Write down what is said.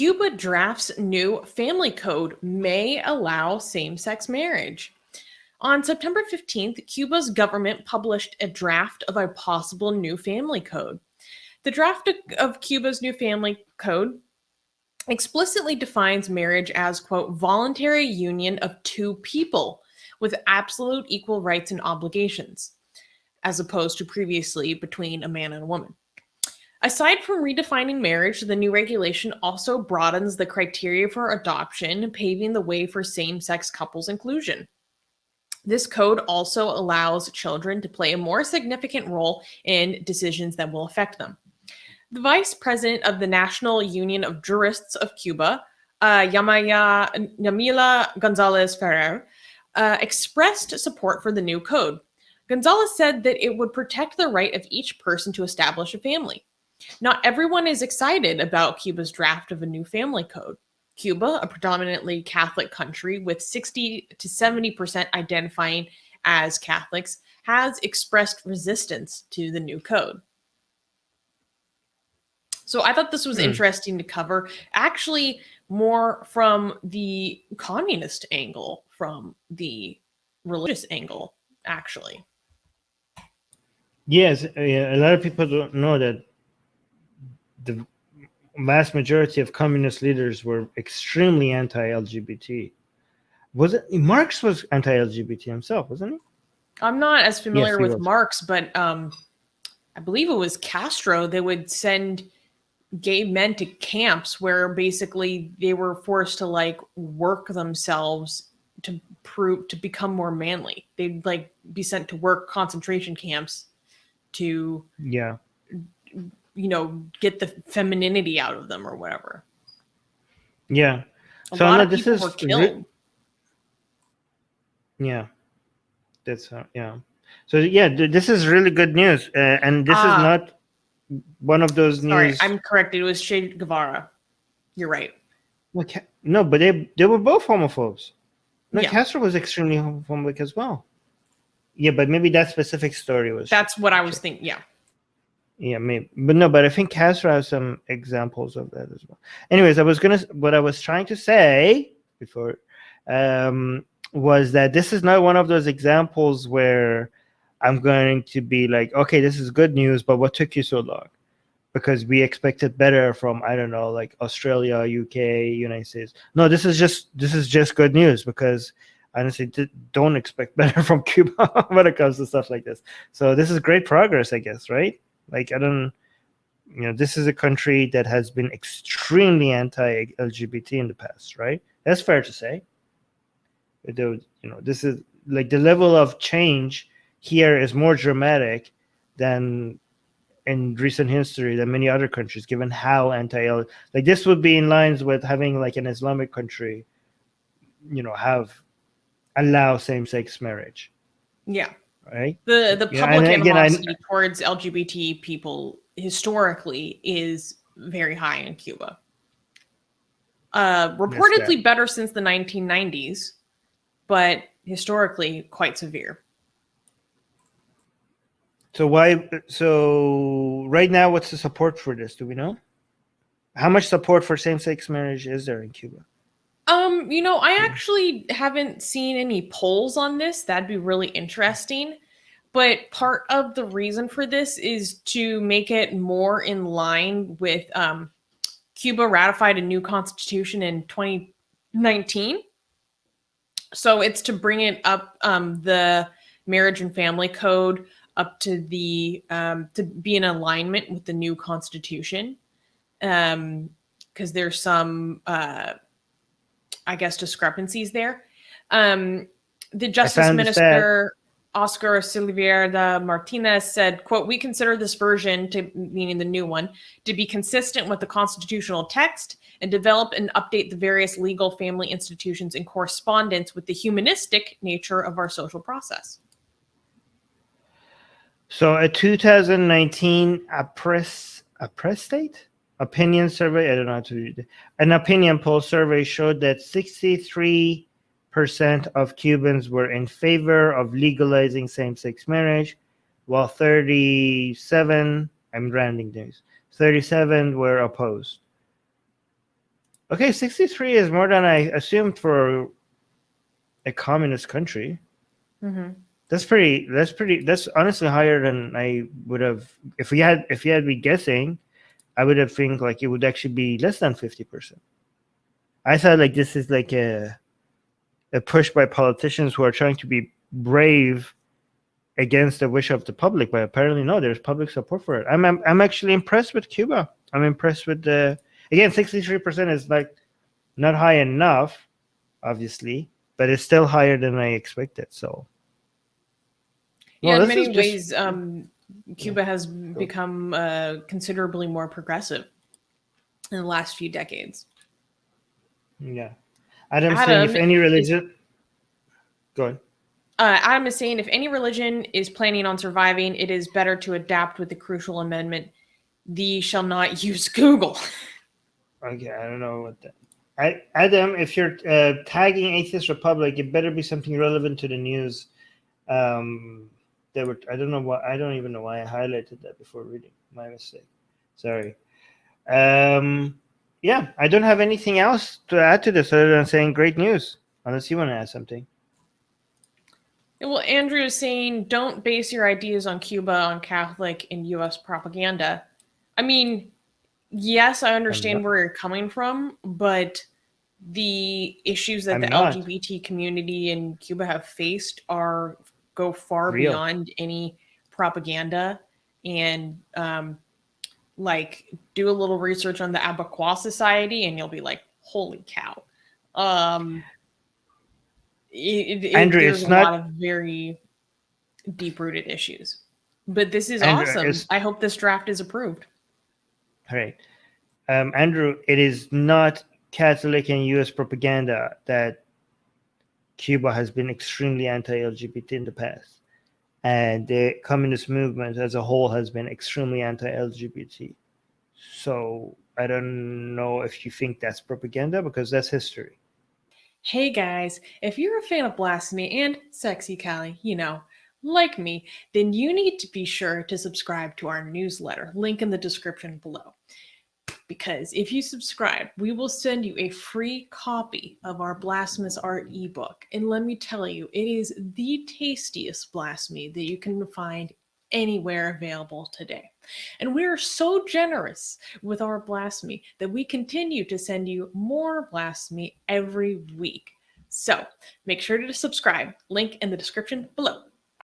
Cuba drafts new family code may allow same-sex marriage. On September 15th, Cuba's government published a draft of a possible new family code. The draft of Cuba's new family code explicitly defines marriage as, quote, voluntary union of two people with absolute equal rights and obligations, as opposed to previously between a man and a woman. Aside from redefining marriage, the new regulation also broadens the criteria for adoption, paving the way for same-sex couples inclusion. This code also allows children to play a more significant role in decisions that will affect them. The vice president of the National Union of Jurists of Cuba, Yamila Gonzalez Ferrer, expressed support for the new code. Gonzalez said that it would protect the right of each person to establish a family. Not everyone is excited about Cuba's draft of a new family code. Cuba, a predominantly Catholic country with 60 to 70% identifying as Catholics, has expressed resistance to the new code. So I thought this was interesting to cover, actually more from the communist angle, from the religious angle, actually. Yes, a lot of people don't know that the vast majority of communist leaders were extremely anti-LGBT. Was it Marx was anti-LGBT himself, wasn't he? I'm not as familiar with was. Marx, but I believe it was Castro. They would send gay men to camps where basically they were forced to like work themselves to become more manly. They'd like be sent to work concentration camps to get the femininity out of them or whatever. Yeah. A lot of people were killed. That's So this is really good news, and this is not one of those news. Sorry, I'm correct. It was Che Guevara. You're right. No, but they were both homophobes. No, Castro was extremely homophobic as well. Yeah, but maybe that specific story was. That's what I was thinking. Yeah. Yeah, maybe, but I think Castro has some examples of that as well. Anyways, what I was trying to say before was that this is not one of those examples where I'm going to be like, okay, this is good news, but what took you so long? Because we expected better from, I don't know, like Australia, UK, United States. No, this is just good news, because honestly, don't expect better from Cuba when it comes to stuff like this. So this is great progress, I guess, right? Like, this is a country that has been extremely anti-LGBT in the past, right? That's fair to say. This is like the level of change here is more dramatic than in recent history than many other countries, given how like this would be in lines with having like an Islamic country, allow same-sex marriage. Yeah. Right. The public animosity towards LGBT people historically is very high in Cuba. Reportedly better since the 1990s, but historically quite severe. So right now, what's the support for this? Do we know? How much support for same-sex marriage is there in Cuba? I actually haven't seen any polls on this. That'd be really interesting. But part of the reason for this is to make it more in line with Cuba ratified a new constitution in 2019. So it's to bring it up, the marriage and family code up to the to be in alignment with the new constitution. Because there's some I guess discrepancies there. The Justice Minister Oscar Silveira Martinez said, quote, "We consider this version," meaning the new one, "to be consistent with the constitutional text and develop and update the various legal family institutions in correspondence with the humanistic nature of our social process." So a 2019 opinion survey, I don't know how to read it, an opinion poll survey showed that 63% of Cubans were in favor of legalizing same-sex marriage, while 37, I'm rounding these, 37 were opposed. Okay, 63 is more than I assumed for a communist country. Mm-hmm. That's honestly higher than I would have. If you had me guessing, I would have think like it would actually be less than 50%. I thought like this is like a push by politicians who are trying to be brave against the wish of the public, but apparently no, there's public support for it. I'm actually impressed with Cuba. I'm impressed with the again 63% is like not high enough, obviously, but it's still higher than I expected. So Yeah, well, in this is many just ways, yeah, Cuba has cool. become considerably more progressive in the last few decades. Yeah. Adam's saying if Adam any is religion go on. Adam is saying if any religion is planning on surviving, it is better to adapt with the crucial amendment: "Thee shall not use Google." Okay, I don't know what that. Adam, if you're tagging Atheist Republic, it better be something relevant to the news. They were. I don't know why. I don't even know why I highlighted that before reading. My mistake. Sorry. Um, yeah, I don't have anything else to add to this other than saying great news. Unless you want to add something. Well, Andrew is saying don't base your ideas on Cuba on Catholic and U.S. propaganda. I mean, yes, I I'm understand not. where you're coming from, but the issues that I'm the not LGBT community in Cuba have faced are go far real. beyond any propaganda. And like, do a little research on the Abaquaw Society, and you'll be like, "Holy cow!" Um, Andrew, there's it's a lot not. of very deep rooted issues. But this is Andrew, awesome. it's I hope this draft is approved. all right. Andrew, it is not Catholic and U.S. propaganda that Cuba has been extremely anti-LGBT in the past, and the communist movement as a whole has been extremely anti-LGBT. So I don't know if you think that's propaganda because that's history. Hey guys, if you're a fan of Blasphemy and Sexy Callie, like me, then you need to be sure to subscribe to our newsletter, link in the description below. Because if you subscribe, we will send you a free copy of our Blasphemous Art ebook. And let me tell you, it is the tastiest blasphemy that you can find anywhere available today. And we are so generous with our blasphemy that we continue to send you more blasphemy every week. So make sure to subscribe, link in the description below.